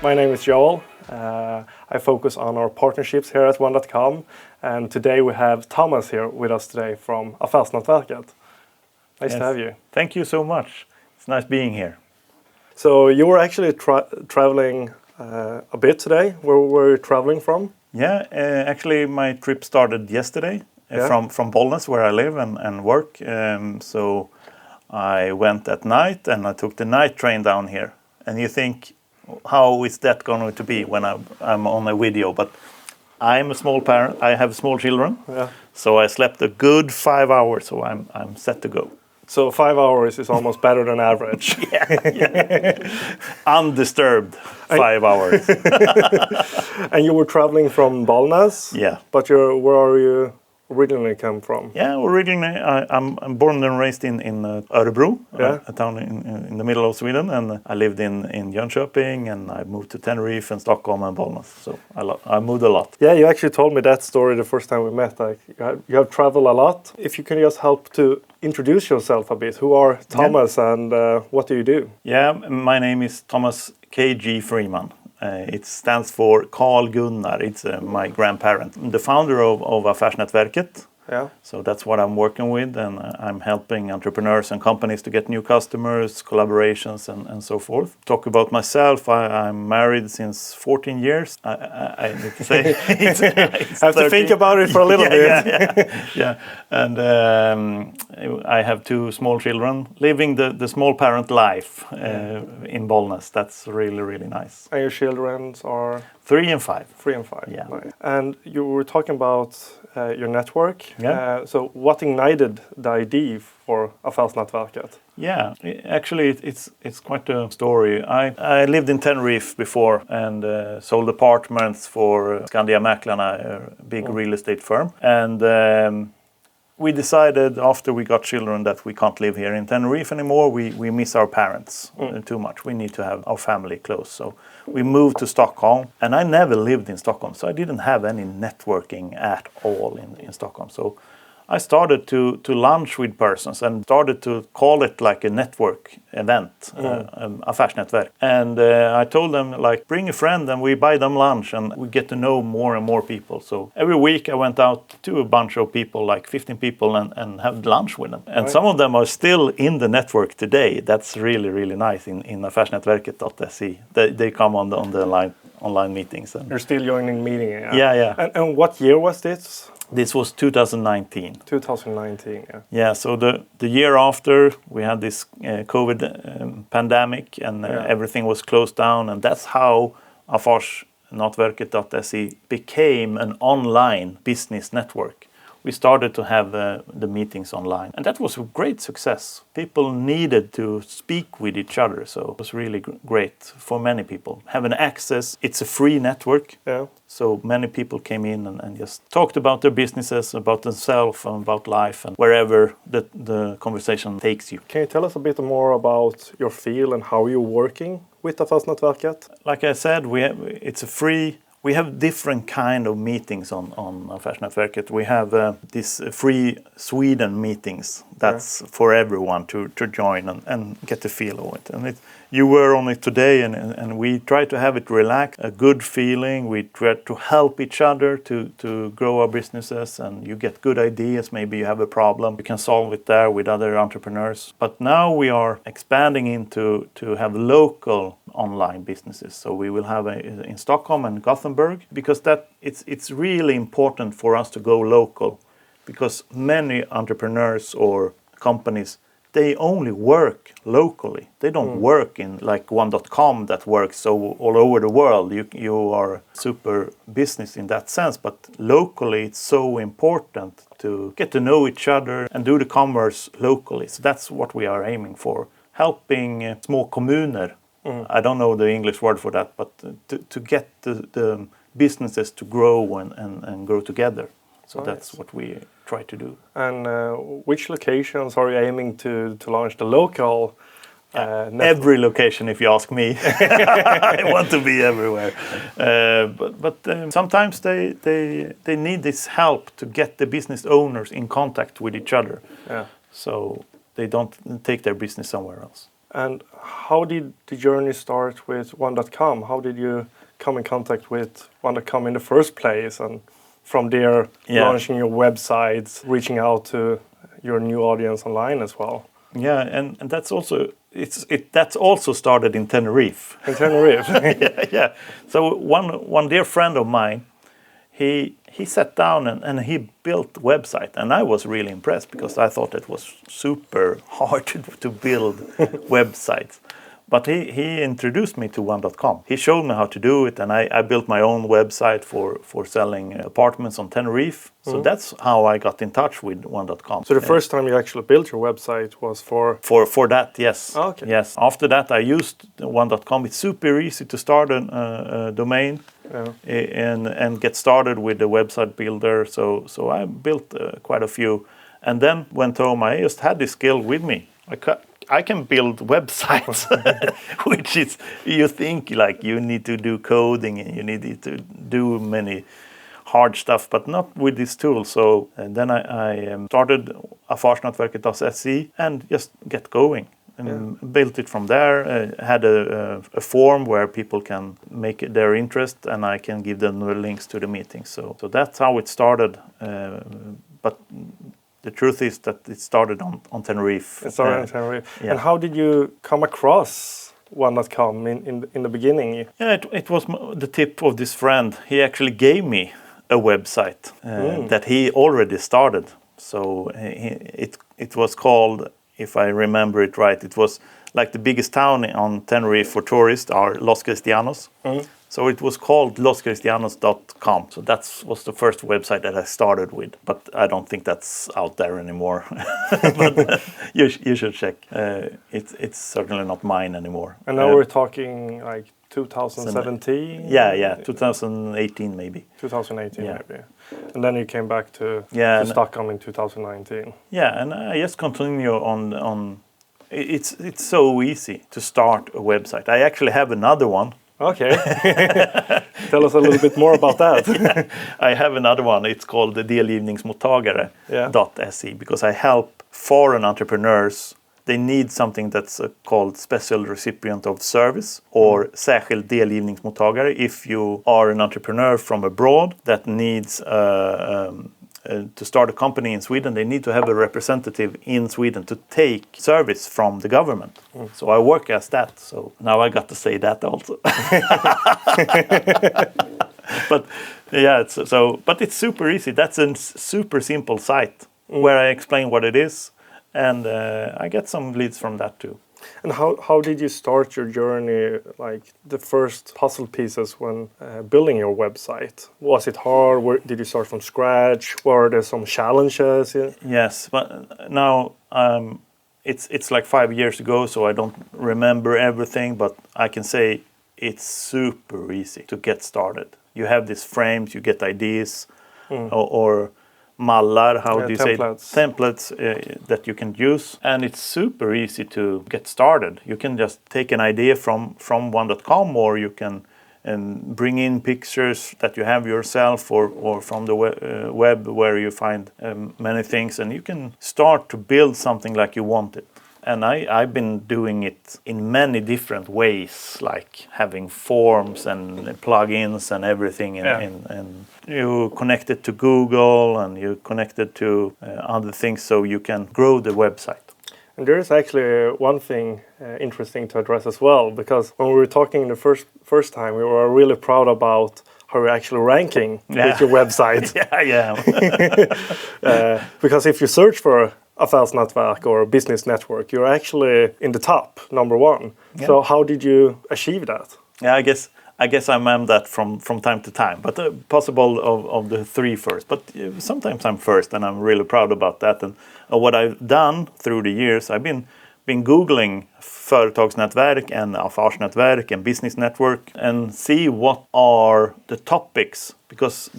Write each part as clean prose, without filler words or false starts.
My name is Joel. I focus on our partnerships here at One.com, and today we have Tomas here with us today from Affärsnätverket. Nice to have you. Thank you so much. It's nice being here. So you were actually traveling a bit today. Where were you traveling from? Yeah, actually my trip started yesterday from Bollnäs, where I live and work. So I went at night and I took the night train down here. And you think, how is that going to be when I'm on a video? But I'm a small parent. I have small children. Yeah. So I slept a good 5 hours. So I'm set to go. So 5 hours is almost better than average. Yeah. Undisturbed 5 hours. And you were traveling from Bollnäs? Yeah. But where are you originally come from? Yeah, originally I'm born and raised in Örebro, a town in the middle of Sweden, and I lived in Jönköping, and I moved to Tenerife and Stockholm and Bollnäs. So I moved a lot. Yeah, you actually told me that story the first time we met. Like you have traveled a lot. If you can just help to introduce yourself a bit. Who are Tomas and what do you do? Yeah, my name is Tomas K.G. Friman. It stands for Carl Gunnar. It's my grandparent. I'm the founder of Affärsnätverket. Yeah. So that's what I'm working with, and I'm helping entrepreneurs and companies to get new customers, collaborations, and so forth. Talk about myself. I'm married since 14 years. I need to say. I have to think about it for a little bit. Yeah. And I have 2 small children living the small parent life in Bollnäs. That's really, really nice. And your children are? 3 and 5. 3 and 5. Yeah. Nice. And you were talking about your network. Yeah. So what ignited the idea for Affärsnätverket? Yeah, actually it's quite a story. I lived in Tenerife before and sold apartments for Skandia Mäklarna, a big real estate firm. And we decided after we got children that we can't live here in Tenerife anymore. We miss our parents too much. We need to have our family close. So we moved to Stockholm, and I never lived in Stockholm, so I didn't have any networking at all in Stockholm. So I started to lunch with persons and started to call it like a network event, affärsnätverk. And I told them, like, bring a friend and we buy them lunch and we get to know more and more people. So every week I went out to a bunch of people, like 15 people, and have lunch with them. And some of them are still in the network today. That's really, really nice in affärsnätverket.se. They come on the online meetings. And you're still joining meeting, Yeah. And what year was this? This was 2019. 2019, yeah. Yeah, so the year after, we had this COVID pandemic and everything was closed down. And that's how Affärsnätverket.se became an online business network. We started to have the meetings online. And that was a great success. People needed to speak with each other. So it was really great for many people. Having access, it's a free network. Yeah. So many people came in and just talked about their businesses, about themselves, and about life, and wherever the conversation takes you. Can you tell us a bit more about your field and how you're working with Affärsnätverket? Like I said, it's a free. We have different kind of meetings on Affärsnätverket. We have this free Sweden meetings. That's for everyone to join and get the feel of it. And you were on it today, and we try to have it relaxed, a good feeling. We try to help each other to grow our businesses, and you get good ideas. Maybe you have a problem, you can solve it there with other entrepreneurs. But now we are expanding into to have local online businesses. So we will have in Stockholm and Gothenburg, because it's really important for us to go local, because many entrepreneurs or companies, they only work locally. They don't work in like One.com that works so all over the world. You are super business in that sense, but locally it's so important to get to know each other and do the commerce locally. So that's what we are aiming for, helping små kommuner. I don't know the English word for that, but to get the businesses to grow and grow together. So that's what we try to do. And which locations are you aiming to launch the local every location, if you ask me. I want to be everywhere. But sometimes they need this help to get the business owners in contact with each other. Yeah. So they don't take their business somewhere else. And how did the journey start with One.com? How did you come in contact with One.com in the first place? And from there, launching your websites, reaching out to your new audience online as well. Yeah, and that's also that's also started in Tenerife. In Tenerife. yeah. So one dear friend of mine, he sat down and he built a website, and I was really impressed because I thought it was super hard to build websites. But he introduced me to One.com. He showed me how to do it, and I built my own website for selling apartments on Tenerife. So that's how I got in touch with One.com. So the first time you actually built your website was for that, yes. Oh, okay. Yes. After that, I used One.com. It's super easy to start a domain and get started with the website builder. So I built quite a few. And then when Tomas, I just had this skill with me. I can build websites, which is, you think like you need to do coding and you need to do many hard stuff, but not with this tool. So and then I started affärsnätverket.se and just get going and built it from there. Had a form where people can make their interest and I can give them the links to the meetings. So that's how it started. But the truth is that it started on Tenerife. It started on Tenerife. Yeah. And how did you come across One.com in the beginning? Yeah, it was the tip of this friend. He actually gave me a website that he already started. So it was called, if I remember it right, it was like the biggest town on Tenerife for tourists are Los Cristianos. So it was called loscristianos.com. So that was the first website that I started with. But I don't think that's out there anymore. But you should check. It's certainly not mine anymore. And now we're talking like 2017? Yeah, 2018 maybe. 2018 maybe. And then you came back to Stockholm in 2019. Yeah, and I just continue on. It's so easy to start a website. I actually have another one. Okay. Tell us a little bit more about that. I have another one. It's called the delgivningsmottagare.se because I help foreign entrepreneurs. They need something that's called special recipient of service or särskild delgivningsmottagare. If you are an entrepreneur from abroad that needs to start a company in Sweden, they need to have a representative in Sweden to take service from the government. So I work as that. So now I got to say that also. But yeah, but it's super easy. That's a super simple site where I explain what it is, and I get some leads from that too. And how did you start your journey, like the first puzzle pieces when building your website? Was it hard? Did you start from scratch? Were there some challenges? Yes, but now it's like 5 years ago, so I don't remember everything, but I can say it's super easy to get started. You have these frames, you get ideas, or mallar, how do you templates. say templates that you can use, and it's super easy to get started. You can just take an idea from One.com, or you can bring in pictures that you have yourself or from the web where you find many things, and you can start to build something like you want it. And I've been doing it in many different ways, like having forms and plugins and everything. And you connect it to Google and you connect it to other things so you can grow the website. And there is actually one thing interesting to address as well, because when we were talking the first time, we were really proud about how you're actually ranking with your website. Because if you search for affärsnätverk or business network, you're actually in the top, number one. Yeah. So how did you achieve that? Yeah, I guess I am that from time to time, but possible of the three first. But sometimes I'm first, and I'm really proud about that. And what I've done through the years, I've been Googling företagsnätverk and affärsnätverk and business network and see what are the topics. Because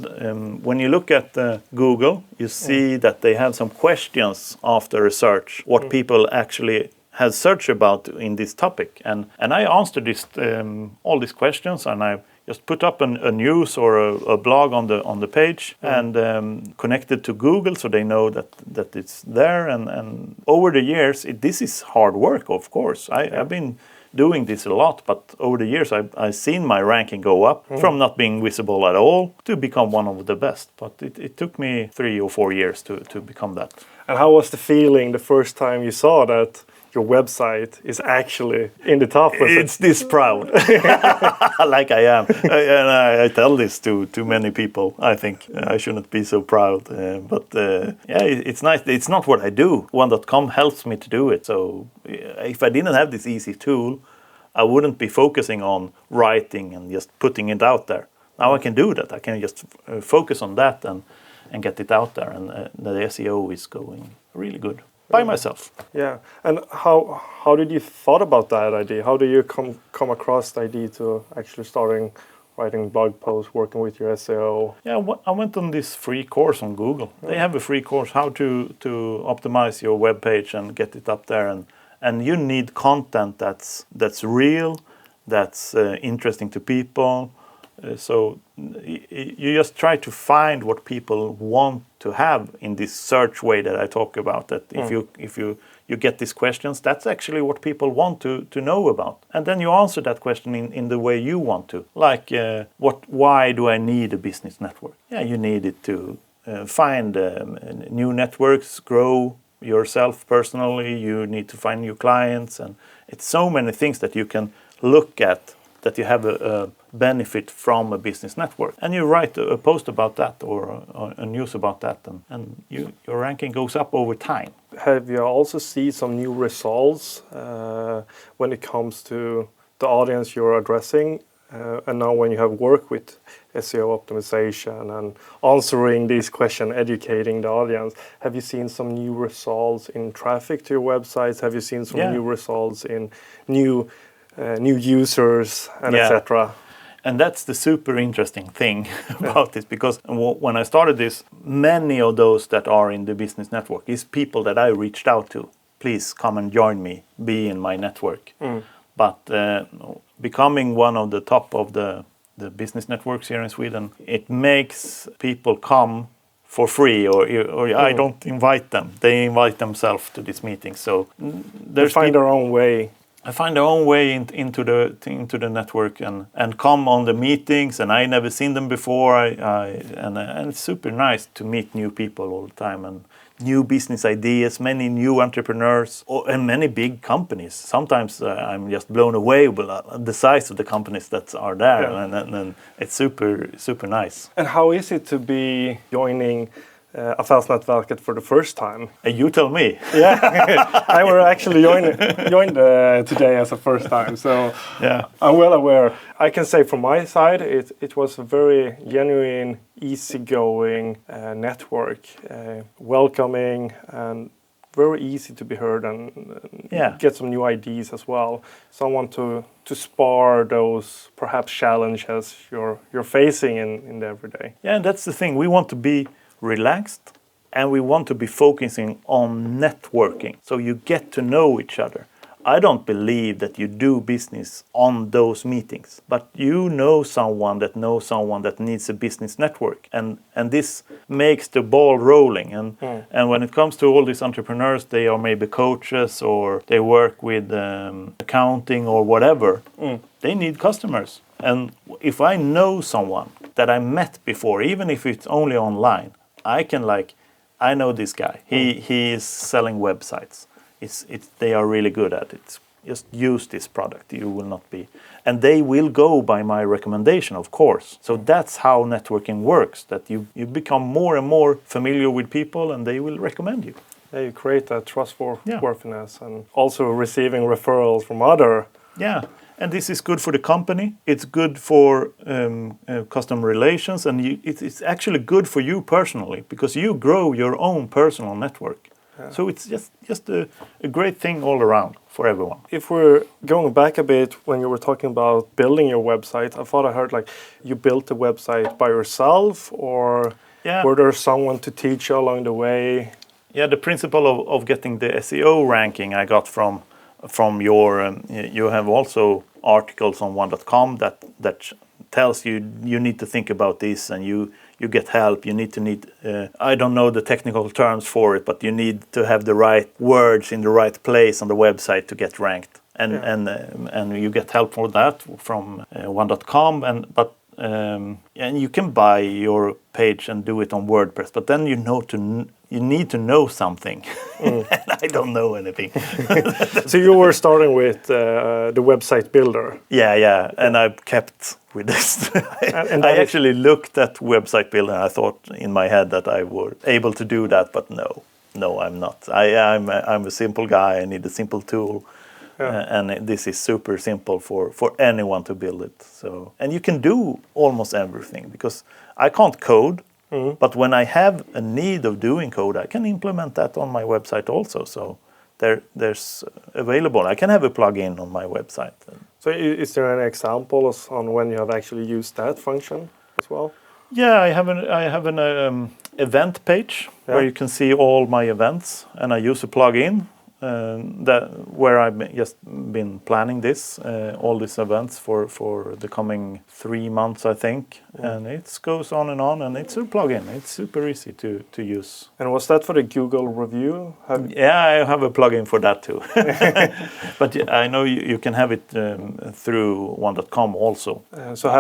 when you look at Google, you see that they have some questions after a search, what people actually have searched about in this topic. And I answered all these questions, and I've just put up a news or a blog on the page and connect it to Google so they know that it's there. And over the years, this is hard work, of course. I've been doing this a lot, but over the years I've seen my ranking go up from not being visible at all to become one of the best. But it took me 3 or 4 years to become that. And how was the feeling the first time you saw that your website is actually in the top? It's this proud, like I am. And I tell this to many people. I think I shouldn't be so proud. But it's nice. It's not what I do. One.com helps me to do it. So if I didn't have this easy tool, I wouldn't be focusing on writing and just putting it out there. Now I can do that. I can just focus on that and get it out there. And the SEO is going really good. By myself. Yeah. And how did you thought about that idea? How do you come across the idea to actually starting writing blog posts, working with your SEO? Yeah, I went on this free course on Google. They have a free course how to optimize your web page and get it up there. And you need content that's real, that's interesting to people. So you just try to find what people want to have in this search way that I talk about. That if you get these questions, that's actually what people want to know about, and then you answer that question in the way you want to. Like, why do I need a business network? Yeah, you need it to find new networks, grow yourself personally. You need to find new clients, and it's so many things that you can look at. That you have a benefit from a business network, and you write a post about that or a news about that, and your ranking goes up over time. Have you also seen some new results when it comes to the audience you're addressing? And now when you have worked with SEO optimization and answering these questions, educating the audience, have you seen some new results in traffic to your websites? Have you seen some new results in new users and etc.? And that's the super interesting thing about this, because when I started this, many of those that are in the business network is people that I reached out to. Please come and join me, be in my network. But becoming one of the top of the business networks here in Sweden, it makes people come for free, or I don't invite them. They invite themselves to this meeting. So they find their own way. I find their own way into the network and come on the meetings, and I never seen them before. And it's super nice to meet new people all the time, and new business ideas, many new entrepreneurs, and many big companies. Sometimes I'm just blown away with the size of the companies that are there, and it's super nice. And how is it to be joining Affärsnätverket for the first time? You tell me. Yeah, I were actually joined today as a first time, so I'm well aware. I can say from my side, it was a very genuine, easygoing network, welcoming and very easy to be heard, and get some new ideas as well. Someone to spar those perhaps challenges you're facing in the everyday. Yeah, and that's the thing. We want to be relaxed, and we want to be focusing on networking, so you get to know each other. I don't believe that you do business on those meetings, but you know someone that knows someone that needs a business network, and this makes the ball rolling. And when it comes to all these entrepreneurs, they are maybe coaches or they work with accounting or whatever. They need customers, and if I know someone that I met before, even if it's only online, I can I know this guy. He is selling websites. They are really good at it. Just use this product. You will not be, and they will go by my recommendation, of course. So that's how networking works. That you become more and more familiar with people, and they will recommend you. Yeah, you create that trustworthiness, and also receiving referrals from other. Yeah. And this is good for the company. It's good for customer relations, and it's actually good for you personally, because you grow your own personal network. Yeah. So it's just a great thing all around for everyone. If we're going back a bit, when you were talking about building your website, I thought I heard you built the website by yourself, or were there someone to teach you along the way? Yeah, the principle of getting the SEO ranking I got from your. You have also articles on One.com that tells you need to think about this, and you get help. You need I don't know the technical terms for it, but you need to have the right words in the right place on the website to get ranked. And you get help for that from One.com, and you can buy your page and do it on WordPress, but then you need to know something. And I don't know anything. So you were starting with the website builder. Yeah, and I've kept with this. and I actually looked at website builder, and I thought in my head that I were able to do that, but no, I'm not. I'm a simple guy. I need a simple tool. And this is super simple for anyone to build it. So, and you can do almost everything, because I can't code, but when I have a need of doing code, I can implement that on my website also. So there's available. I can have a plugin on my website. So is there any examples on when you have actually used that function as well? Yeah, I have an event page where you can see all my events, and I use a plugin. Where I've just been planning all these events for the coming 3 months, I think, and it goes on, and it's a plugin. It's super easy to use. And was that for the Google review? Yeah, I have a plugin for that too. But I know you can have it through One.com also. So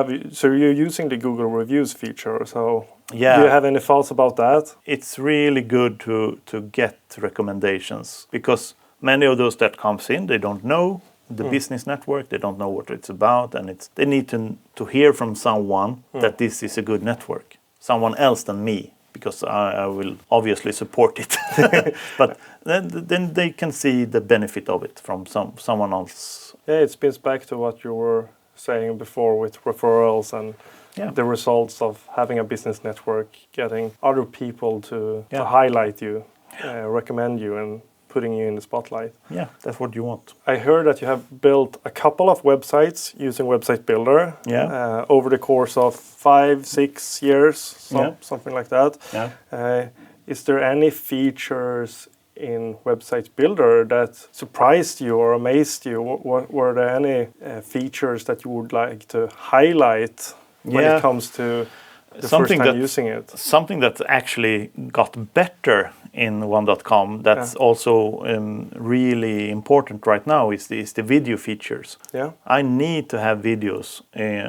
you're using the Google reviews feature? So. Yeah. Do you have any thoughts about that? It's really good to get recommendations, because many of those that comes in, they don't know the business network, they don't know what it's about, and they need to hear from someone that this is a good network, someone else than me, because I will obviously support it. But then they can see the benefit of it from someone else. Yeah, it spins back to what you were saying before with referrals and the results of having a business network, getting other people to highlight you, recommend you, and putting you in the spotlight. Yeah, that's what you want. I heard that you have built a couple of websites using Website Builder over the course of 5-6 years, something like that. Yeah. Is there any features in Website Builder that surprised you or amazed you? Were there any features that you would like to highlight when it comes to the first time using it? Something that actually got better in One.com that's also really important right now is the video features. Yeah. I need to have videos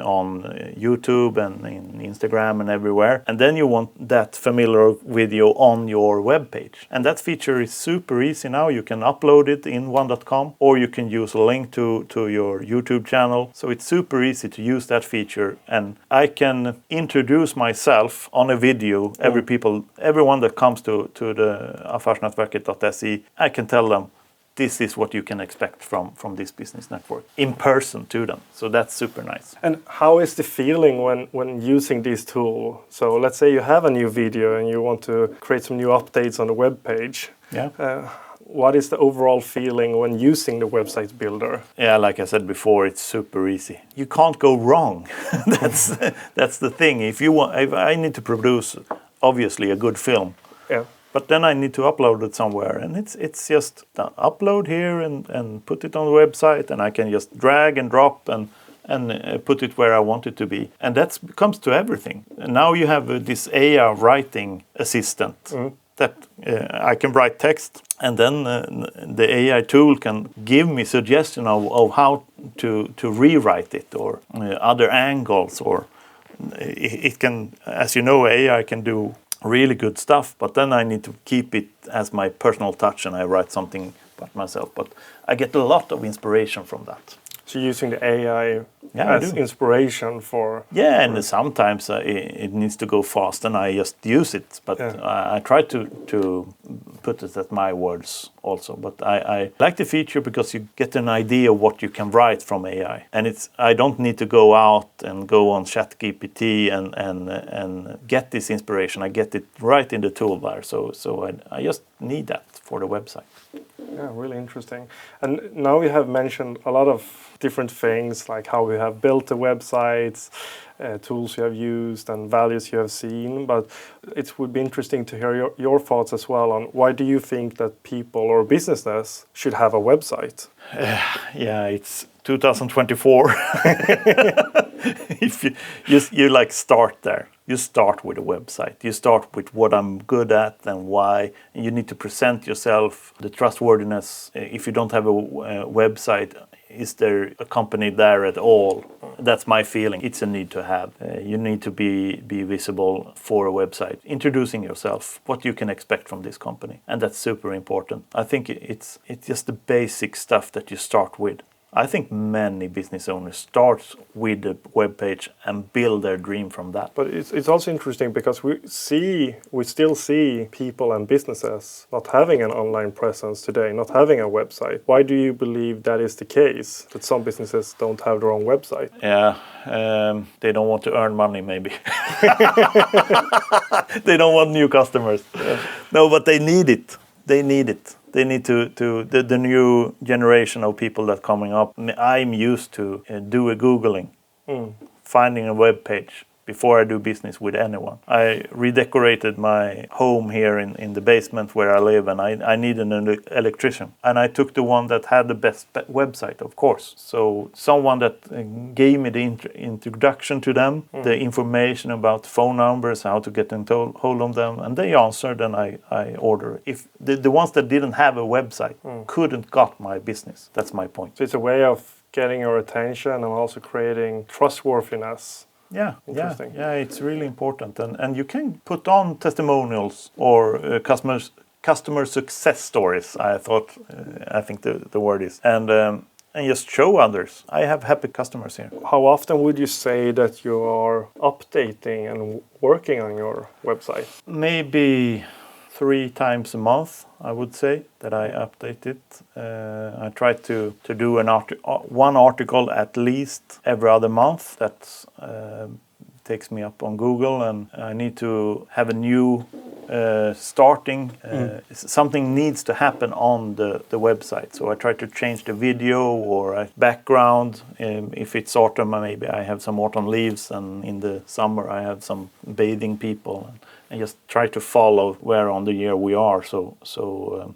on YouTube and in Instagram and everywhere. And then you want that familiar video on your web page. And that feature is super easy now. You can upload it in One.com, or you can use a link to your YouTube channel. So it's super easy to use that feature. And I can introduce myself on a video. Everyone that comes to the affärsnätverket.se, I can tell them this is what you can expect from this business network in person to them. So that's super nice. And how is the feeling when using this tool? So let's say you have a new video and you want to create some new updates on the web page. Yeah. What is the overall feeling when using the website builder? Yeah, like I said before, it's super easy. You can't go wrong. That's the thing. If I need to produce obviously a good film. Yeah. But then I need to upload it somewhere, and it's just upload here and put it on the website, and I can just drag and drop and put it where I want it to be. And that comes to everything. And now you have this AI writing assistant that I can write text, and then the AI tool can give me suggestion of how to rewrite it, or other angles, or it can, as you know, AI can do really good stuff, but then I need to keep it as my personal touch, and I write something about myself. But I get a lot of inspiration from that. So using the AI as inspiration for... Yeah, and sometimes it needs to go fast, and I just use it. But I try to put it at my words also. But I like the feature because you get an idea of what you can write from AI. And I don't need to go out and go on ChatGPT and get this inspiration. I get it right in the toolbar. So I just need that for the website. Yeah, really interesting. And now we have mentioned a lot of different things, like how we have built the websites, tools you have used, and values you have seen. But it would be interesting to hear your thoughts as well on why do you think that people or businesses should have a website? Yeah, it's 2024. if you like start there. You start with a website. You start with what I'm good at and why. And you need to present yourself, the trustworthiness. If you don't have a website, is there a company there at all? That's my feeling. It's a need to have. You need to be visible for a website. Introducing yourself, what you can expect from this company. And that's super important. I think it's just the basic stuff that you start with. I think many business owners start with a web page and build their dream from that. But it's also interesting because we still see people and businesses not having an online presence today, not having a website. Why do you believe that is the case, that some businesses don't have their own website? Yeah, they don't want to earn money maybe. They don't want new customers. Yeah. No, but they need it. They need it. They need the new generation of people that coming up. I'm used to do a Googling, finding a web page before I do business with anyone. I redecorated my home here in the basement where I live, and I needed an electrician. And I took the one that had the best website, of course. So someone that gave me the introduction to them, the information about phone numbers, how to get in hold of them, and they answered, and I ordered. If the ones that didn't have a website couldn't got my business. That's my point. So it's a way of getting your attention and also creating trustworthiness. Yeah, it's really important, and you can put on testimonials or customer success stories. I think the word is, and just show others. I have happy customers here. How often would you say that you are updating and working on your website? Maybe 3 times a month, I would say, that I update it. I try to do one article at least every other month. That takes me up on Google, and I need to have a new starting. Something needs to happen on the website. So I try to change the video or a background. If it's autumn, maybe I have some autumn leaves, and in the summer I have some bathing people. And just try to follow where on the year we are.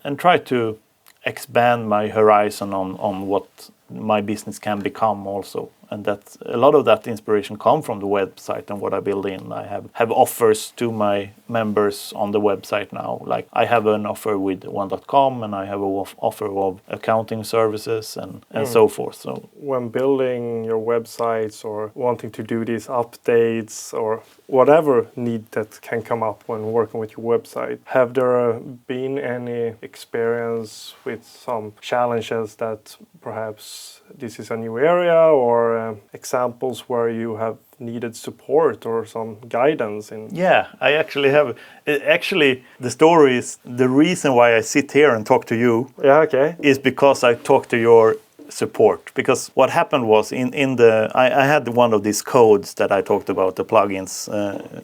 And try to expand my horizon on what my business can become also. And that a lot of that inspiration come from the website and what I build in. I have offers to my members on the website now. Like I have an offer with One.com, and I have an offer of accounting services and so forth. So when building your websites or wanting to do these updates or whatever need that can come up when working with your website, have there been any experience with some challenges that perhaps this is a new area, or examples where you have needed support or some guidance in? Yeah, I actually have. Actually, the story is the reason why I sit here and talk to you. Yeah, okay. Is because I talked to your support. Because what happened was I had one of these codes that I talked about, the plugins,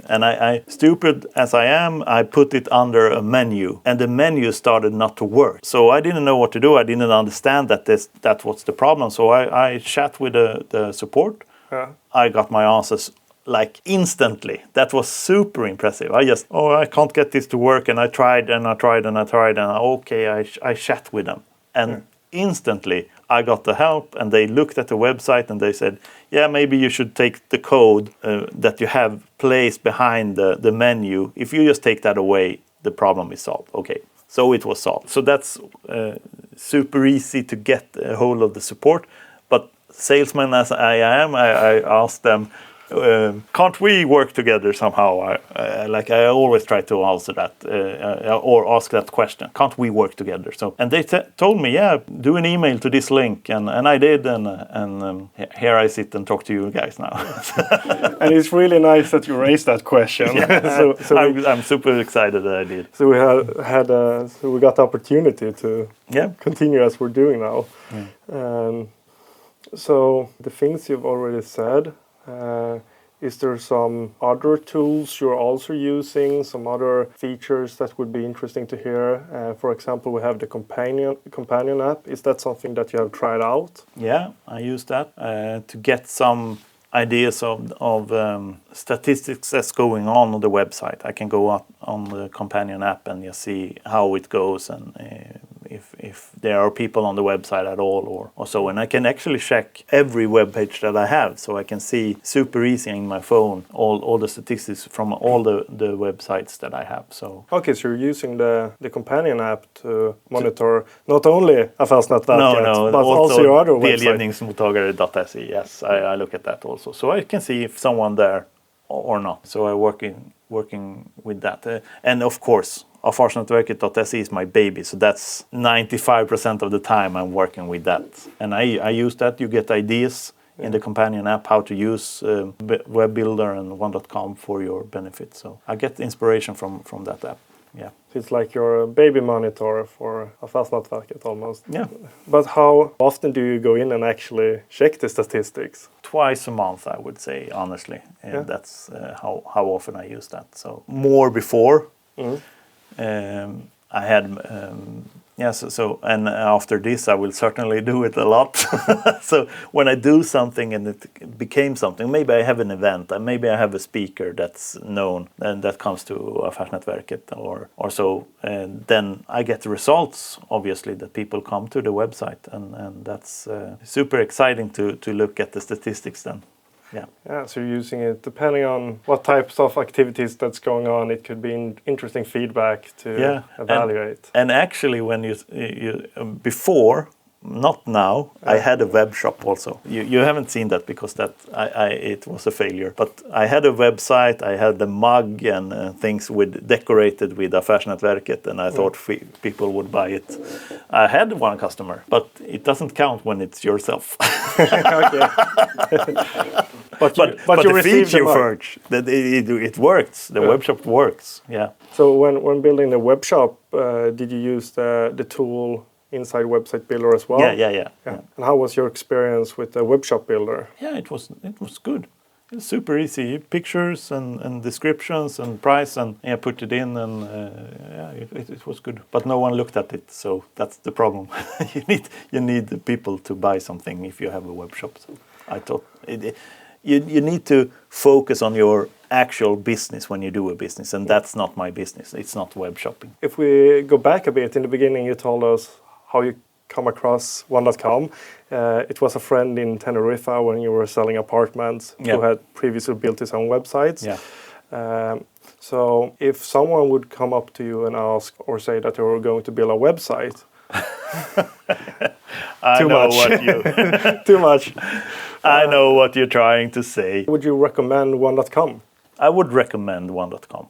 and I stupid as I am, I put it under a menu, and the menu started not to work. So I didn't know what to do. I didn't understand that was the problem. So I chat with the support. Yeah. I got my answers like instantly. That was super impressive. I can't get this to work, and I tried, and I chat with them, and instantly I got the help, and they looked at the website and they said, yeah, maybe you should take the code that you have placed behind the menu. If you just take that away, the problem is solved. Okay, so it was solved. So that's super easy to get a hold of the support. But salesman as I am, I asked them, can't we work together somehow? I always try to answer that or ask that question. Can't we work together? So, and they told me, yeah, do an email to this link, and I did, and here I sit and talk to you guys now. And it's really nice that you raised that question. Yeah, so I'm super excited that I did. So we got the opportunity to continue as we're doing now. So the things you've already said. Is there some other tools you're also using, some other features that would be interesting to hear? For example, we have the companion app. Is that something that you have tried out? Yeah, I use that to get some ideas of statistics that's going on the website. I can go up on the companion app and just see how it goes, and if there are people on the website at all or so. And I can actually check every web page that I have, so I can see super easy in my phone all the statistics from all the websites that I have. So okay, so you're using the companion app to monitor not only Affärsnätverket but also your other website. Delgivningsmottagare.se. Yes, I look at that also, so I can see if someone there or not. So I'm working with that, and of course Affärsnätverket.se is my baby, so that's 95% of the time I'm working with that, and I use that. You get ideas in the companion app how to use Web Builder and One.com for your benefit. So I get inspiration from that app. Yeah, it's like your baby monitor for Affärsnätverket almost. Yeah. But how often do you go in and actually check the statistics? Twice a month, I would say, honestly. And that's how often I use that. So more before. I had and after this I will certainly do it a lot. So when I do something and it became something, maybe I have an event, and maybe I have a speaker that's known and that comes to Affärsnätverket or so, and then I get the results, obviously, that people come to the website, and that's super exciting to look at the statistics then. Yeah, so you're using it depending on what types of activities that's going on. It could be interesting feedback to evaluate. And actually, when you before, not now, I had a web shop also. You haven't seen that because it was a failure. But I had a website, I had the mug and things decorated with Affärsnätverket, and I thought people would buy it. I had one customer, but it doesn't count when it's yourself. Okay. But you the received feature the mug. it works. The web shop works. Yeah. So when building the web shop, did you use the tool inside Website Builder as well? Yeah. And how was your experience with the web shop builder? Yeah, it was good. It was super easy. Pictures and descriptions and price, and I put it in, and it was good. But no one looked at it, so that's the problem. you need the people to buy something if you have a web shop. So I thought you need to focus on your actual business when you do a business, and that's not my business. It's not web shopping. If we go back a bit, in the beginning you told us how you come across One.com. It was a friend in Tenerife when you were selling apartments who had previously built his own websites. Yeah. So if someone would come up to you and ask or say that you were going to build a website, too much. I know what you're trying to say. Would you recommend One.com? I would recommend One.com,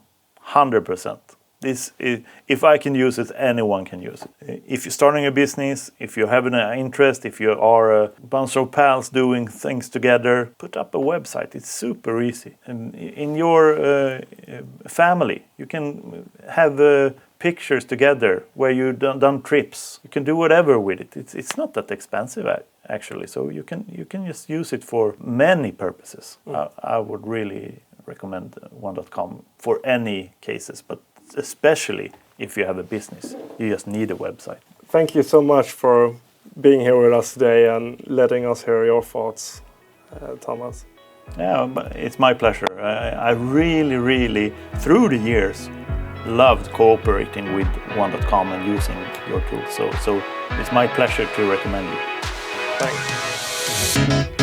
100%. If I can use it, anyone can use it. If you're starting a business, if you have an interest, if you are a bunch of pals doing things together, put up a website. It's super easy. And in your family, you can have pictures together where you've done trips. You can do whatever with it. It's not that expensive actually, so you can just use it for many purposes. I would really recommend One.com for any cases, but especially if you have a business, you just need a website. Thank you so much for being here with us today and letting us hear your thoughts, Tomas. Yeah, it's my pleasure. I really, through the years, loved cooperating with One.com and using your tools. So it's my pleasure to recommend you. Thanks.